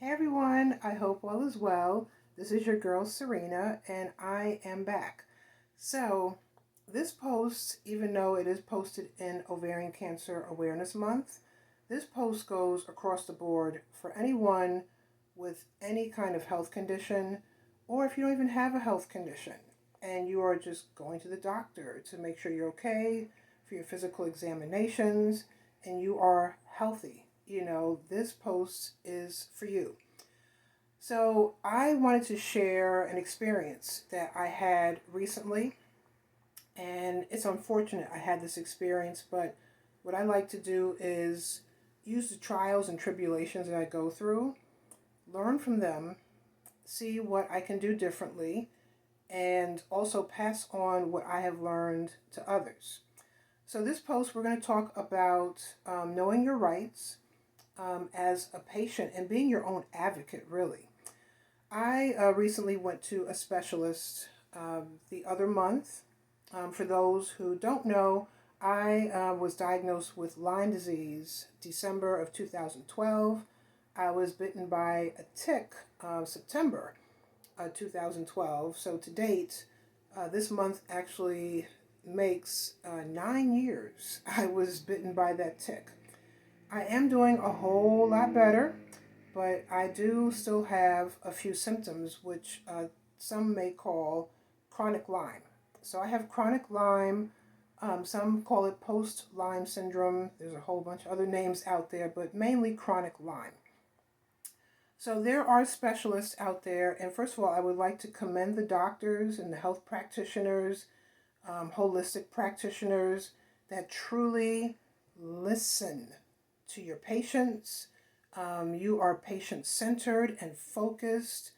Hey everyone, I hope all is well. This is your girl Serena, and I am back. So, this post, even though it is posted in Ovarian Cancer Awareness Month, this post goes across the board for anyone with any kind of health condition, or if you don't even have a health condition and you are just going to the doctor to make sure you're okay for your physical examinations and you are healthy. This post is for you. So, I wanted to share an experience that I had recently, and it's unfortunate I had this experience, but what I like to do is use the trials and tribulations that I go through, learn from them, see what I can do differently, and also pass on what I have learned to others. So, this post, we're going to talk about knowing your rights as a patient and being your own advocate, really. I recently went to a specialist the other month. For those who don't know, I was diagnosed with Lyme disease December of 2012. I was bitten by a tick September 2012. So to date, this month actually makes 9 years I was bitten by that tick. I am doing a whole lot better, but I do still have a few symptoms, which some may call chronic Lyme. So I have chronic Lyme. Some call it post Lyme syndrome. There's a whole bunch of other names out there, but mainly chronic Lyme. So there are specialists out there, and first of all, I would like to commend the doctors and the health practitioners, holistic practitioners that truly listen to your patients. You are patient centered and focused.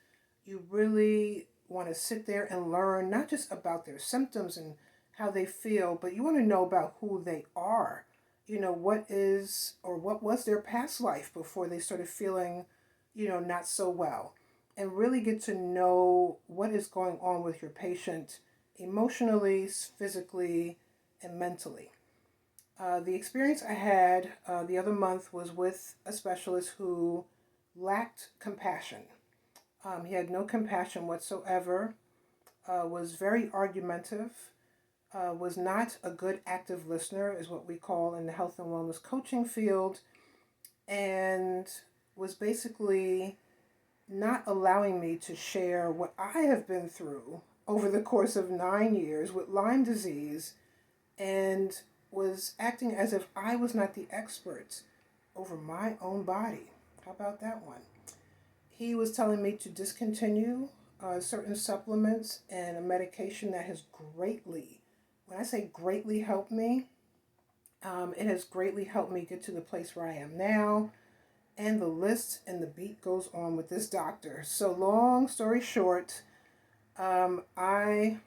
You really want to sit there and learn not just about their symptoms and how they feel, but you want to know about who they are. What is or what was their past life before they started feeling, not so well. And really get to know what is going on with your patient emotionally, physically, and mentally. The experience I had the other month was with a specialist who lacked compassion. He had no compassion whatsoever, was very argumentative, was not a good active listener, is what we call in the health and wellness coaching field, and was basically not allowing me to share what I have been through over the course of 9 years with Lyme disease, and was acting as if I was not the expert over my own body. How about that one? He was telling me to discontinue certain supplements and a medication that has greatly, when I say greatly helped me, it has greatly helped me get to the place where I am now. And the list and the beat goes on with this doctor. So, long story short, I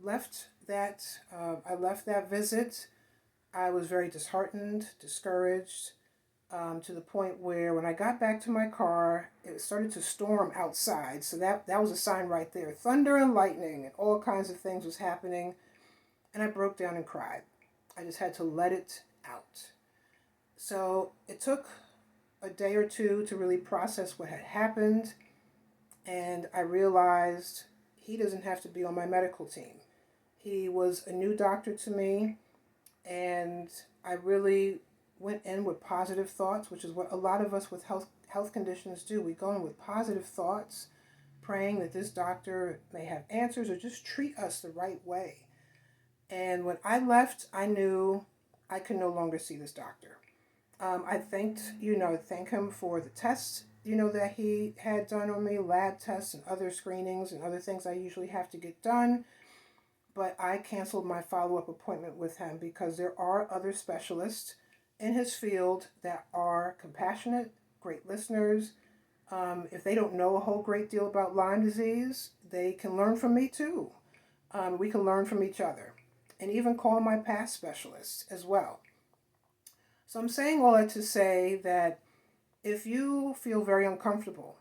left that visit. I was very disheartened, discouraged, to the point where when I got back to my car, it started to storm outside. So that was a sign right there. Thunder and lightning and all kinds of things was happening. And I broke down and cried. I just had to let it out. So it took a day or two to really process what had happened. And I realized he doesn't have to be on my medical team. He was a new doctor to me, and I really went in with positive thoughts, which is what a lot of us with health conditions do. We go in with positive thoughts, praying that this doctor may have answers or just treat us the right way. And when I left, I knew I could no longer see this doctor. I thank him for the tests, that he had done on me, lab tests and other screenings and other things I usually have to get done. But I canceled my follow-up appointment with him because there are other specialists in his field that are compassionate, great listeners. If they don't know a whole great deal about Lyme disease, they can learn from me too. We can learn from each other and even call my past specialists as well. So I'm saying all that to say that if you feel very uncomfortable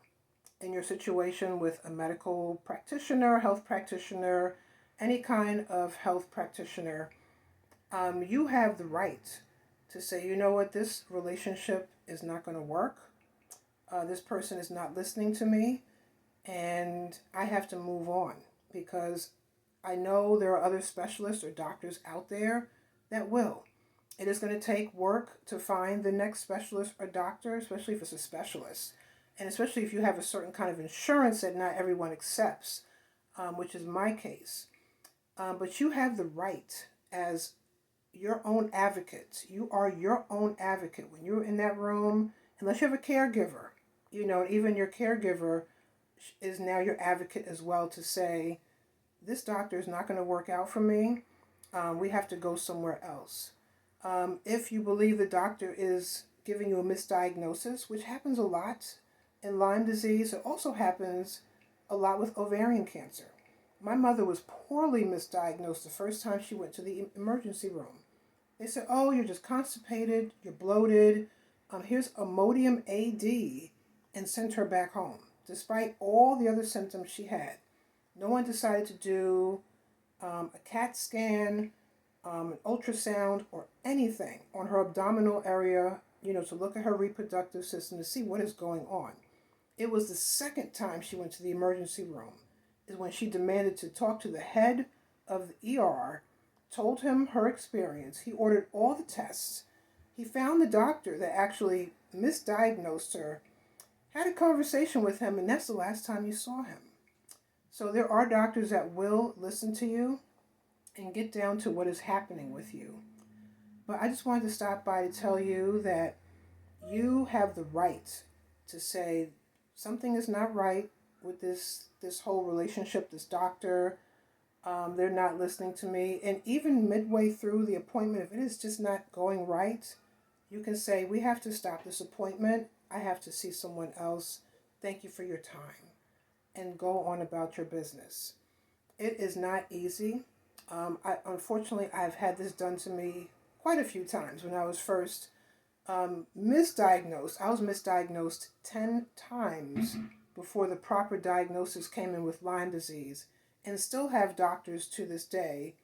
in your situation with a medical practitioner, health practitioner, any kind of health practitioner, you have the right to say, you know what, this relationship is not going to work. this person is not listening to me, and I have to move on because I know there are other specialists or doctors out there that will. It is going to take work to find the next specialist or doctor, especially if it's a specialist. And especially if you have a certain kind of insurance that not everyone accepts, which is my case. But you have the right as your own advocate. You are your own advocate. When you're in that room, unless you have a caregiver, even your caregiver is now your advocate as well to say, this doctor is not going to work out for me. We have to go somewhere else. If you believe the doctor is giving you a misdiagnosis, which happens a lot in Lyme disease, it also happens a lot with ovarian cancer. My mother was poorly misdiagnosed the first time she went to the emergency room. They said, oh, you're just constipated, you're bloated, here's Imodium AD, and sent her back home, despite all the other symptoms she had. No one decided to do a CAT scan, an ultrasound, or anything on her abdominal area, to look at her reproductive system to see what is going on. It was the second time she went to the emergency room is when she demanded to talk to the head of the ER, told him her experience. He ordered all the tests. He found the doctor that actually misdiagnosed her, had a conversation with him, and that's the last time you saw him. So there are doctors that will listen to you and get down to what is happening with you. But I just wanted to stop by to tell you that you have the right to say something is not right with this whole relationship, this doctor. They're not listening to me. And even midway through the appointment, if it is just not going right, you can say, we have to stop this appointment. I have to see someone else. Thank you for your time. And go on about your business. It is not easy. Unfortunately, I've had this done to me quite a few times. When I was first misdiagnosed, I was misdiagnosed 10 times before the proper diagnosis came in with Lyme disease, and still have doctors to this day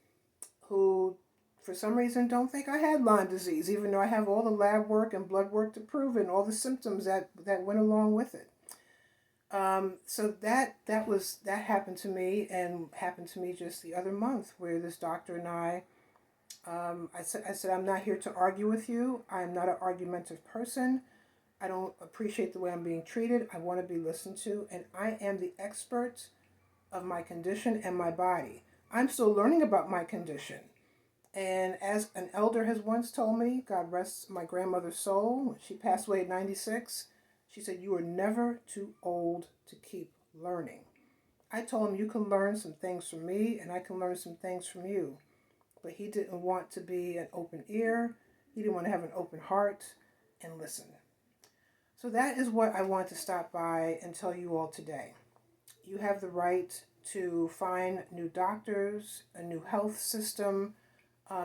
who, for some reason, don't think I had Lyme disease, even though I have all the lab work and blood work to prove it, and all the symptoms that went along with it. So that happened to me, and happened to me just the other month, where this doctor and I said, I'm not here to argue with you. I'm not an argumentative person. I don't appreciate the way I'm being treated. I want to be listened to, and I am the expert of my condition and my body. I'm still learning about my condition. And as an elder has once told me, God rest my grandmother's soul, when she passed away at 96, she said, you are never too old to keep learning. I told him, you can learn some things from me, and I can learn some things from you. But he didn't want to be an open ear. He didn't want to have an open heart and listen. So that is what I want to stop by and tell you all today. You have the right to find new doctors, a new health system,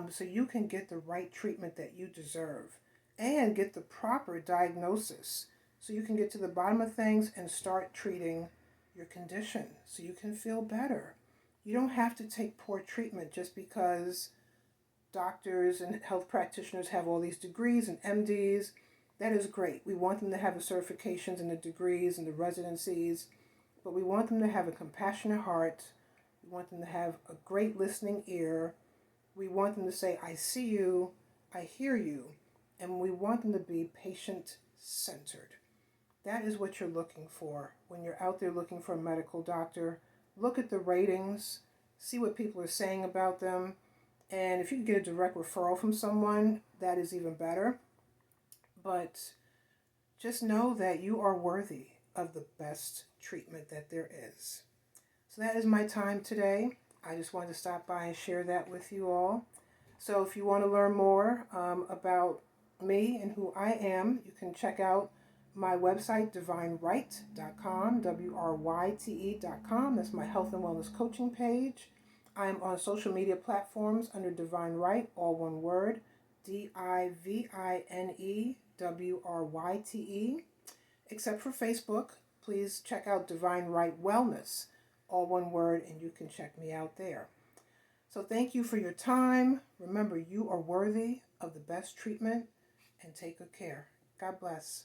so you can get the right treatment that you deserve and get the proper diagnosis so you can get to the bottom of things and start treating your condition so you can feel better. You don't have to take poor treatment just because doctors and health practitioners have all these degrees and MDs. That is great. We want them to have the certifications and the degrees and the residencies, but we want them to have a compassionate heart. We want them to have a great listening ear. We want them to say, I see you, I hear you, and we want them to be patient-centered. That is what you're looking for when you're out there looking for a medical doctor. Look at the ratings, see what people are saying about them, and if you can get a direct referral from someone, that is even better. But just know that you are worthy of the best treatment that there is. So that is my time today. I just wanted to stop by and share that with you all. So if you want to learn more about me and who I am, you can check out my website, divineright.com, WRYTE.com. That's my health and wellness coaching page. I'm on social media platforms under Divine Right, all one word, DIVINEWRYTE. Except for Facebook, please check out Divine Right Wellness, all one word, and you can check me out there. So thank you for your time. Remember, you are worthy of the best treatment, and take good care. God bless.